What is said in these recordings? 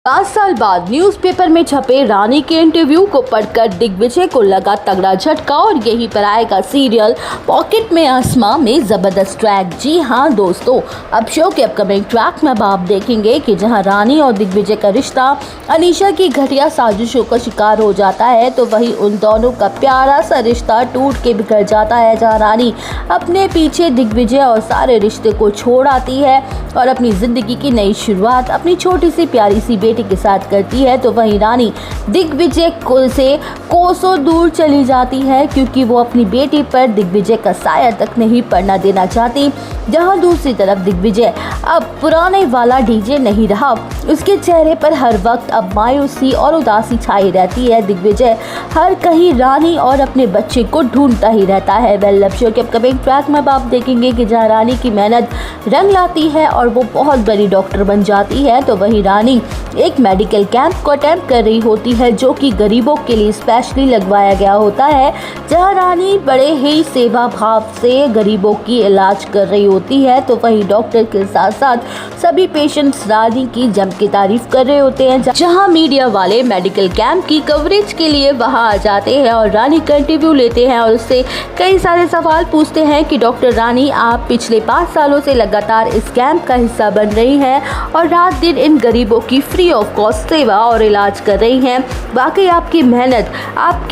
5 साल बाद न्यूज़पेपर में छपे रानी के इंटरव्यू को पढ़कर दिग्विजय को लगा तगड़ा झटका और यहीं पर आएगा सीरियल पॉकेट में आसमां में जबरदस्त ट्रैक। जी हाँ दोस्तों, अब शो के अपकमिंग ट्रैक में अब आप देखेंगे कि जहां रानी और दिग्विजय का रिश्ता अनीशा की घटिया साजिशों का शिकार हो जाता है, तो वहीं उन दोनों का प्यारा सा रिश्ता टूट के बिखर जाता है। जहाँ रानी अपने पीछे दिग्विजय और सारे रिश्ते को छोड़ आती है और अपनी जिंदगी की नई शुरुआत अपनी छोटी सी प्यारी सी बेटी के साथ करती है, तो वहीं रानी दिग्विजय से कोसों दूर चली जाती है क्योंकि वो अपनी बेटी पर दिग्विजय का साया तक नहीं पड़ना देना चाहती। जहां दूसरी तरफ दिग्विजय अब पुराने वाला डीजे नहीं रहा, उसके चेहरे पर हर वक्त अब मायूसी और उदासी छाई रहती है। दिग्विजय हर कहीं रानी और अपने बच्चे को ढूंढता ही रहता है। वेल शो के अपकमिंग ट्रैक में आप देखेंगे कि जहां रानी की मेहनत रंग लाती है और वो बहुत बड़ी डॉक्टर बन जाती है, तो वहीं रानी एक मेडिकल कैंप को अटेम्प्ट कर रही होती है जो कि गरीबों के लिए स्पेशली लगवाया गया होता है। जहां रानी बड़े ही सेवा भाव से गरीबों की इलाज कर रही होती है, तो वहीं डॉक्टर के साथ साथ सभी पेशेंट्स रानी की जम के तारीफ कर रहे होते हैं। जहां मीडिया वाले मेडिकल कैंप की कवरेज के लिए वहां आ जाते हैं और रानी का इंटरव्यू लेते हैं और उससे कई सारे सवाल पूछते हैं कि डॉक्टर रानी, आप पिछले 5 सालों से लगातार इस कैंप का हिस्सा बन रही हैं और रात दिन इन गरीबों की फ्री ऑफ कॉस्ट सेवा और इलाज कर रही हैं। वाकई आपकी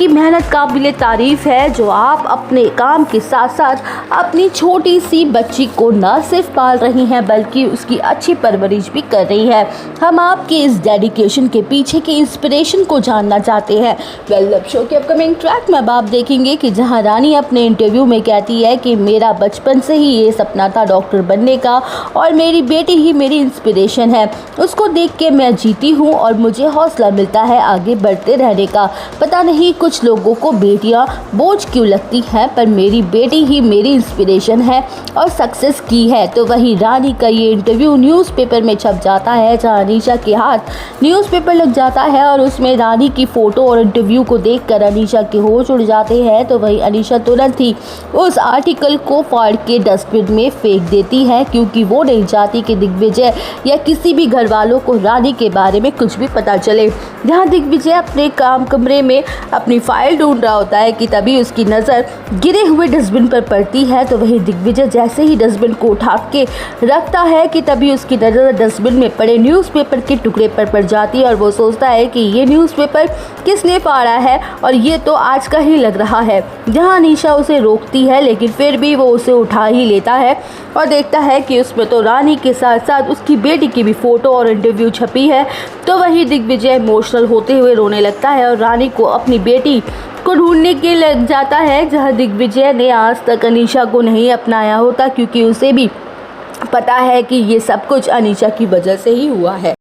मेहनत काबिले तारीफ है, जो आप अपने काम के साथ साथ अपनी छोटी सी बच्ची को न सिर्फ पाल रही हैं बल्कि उसकी अच्छी परवरिश भी कर रही है। हम आपके इस डेडिकेशन के पीछे की इंस्पिरेशन को जानना चाहते हैं। वेल शो के अपकमिंग ट्रैक में अब आप देखेंगे कि जहां रानी अपने इंटरव्यू में कहती है कि मेरा बचपन से ही ये सपना था डॉक्टर बनने का और मेरी बेटी ही मेरी इंस्पिरेशन है, उसको देख के मैं जीती हूँ और मुझे हौसला मिलता है आगे बढ़ते रहने का। पता नहीं कुछ लोगों को बेटियां बोझ क्यों लगती हैं, पर मेरी बेटी ही मेरी इंस्पिरेशन है और सक्सेस की है। तो वहीं रानी का ये इंटरव्यू न्यूज़पेपर में छप जाता है, जहां अनीशा के हाथ न्यूज़पेपर लग जाता है और उसमें रानी की फ़ोटो और इंटरव्यू को देखकर अनीशा के होश उड़ जाते हैं। तो वहीं अनीशा तुरंत ही उस आर्टिकल को फाड़ के डस्टबिन में फेंक देती है क्योंकि वो नहीं चाहती कि दिग्विजय या किसी भी घर वालों को रानी के बारे में कुछ भी पता चले। जहां दिग्विजय अपने कमरे में अपनी फाइल ढूंढ रहा होता है कि तभी उसकी नज़र गिरे हुए डस्टबिन पर पड़ती है। तो वही दिग्विजय जैसे ही डस्टबिन को उठा के रखता है कि तभी उसकी नज़र डस्टबिन में पड़े न्यूज़पेपर के टुकड़े पर पड़ जाती है और वो सोचता है कि ये न्यूज़पेपर किसने फाड़ा है और ये तो आज का ही लग रहा है। जहां अनीशा उसे रोकती है लेकिन फिर भी वो उसे उठा ही लेता है और देखता है कि उसमें तो रानी के साथ साथ उसकी बेटी की भी फ़ोटो और इंटरव्यू छपी है। तो वही दिग्विजय इमोशनल होते हुए रोने लगता है और रानी को अपनी बेटी को ढूंढने के लग जाता है। जहां दिग्विजय ने आज तक अनीशा को नहीं अपनाया होता क्योंकि उसे भी पता है कि ये सब कुछ अनीशा की वजह से ही हुआ है।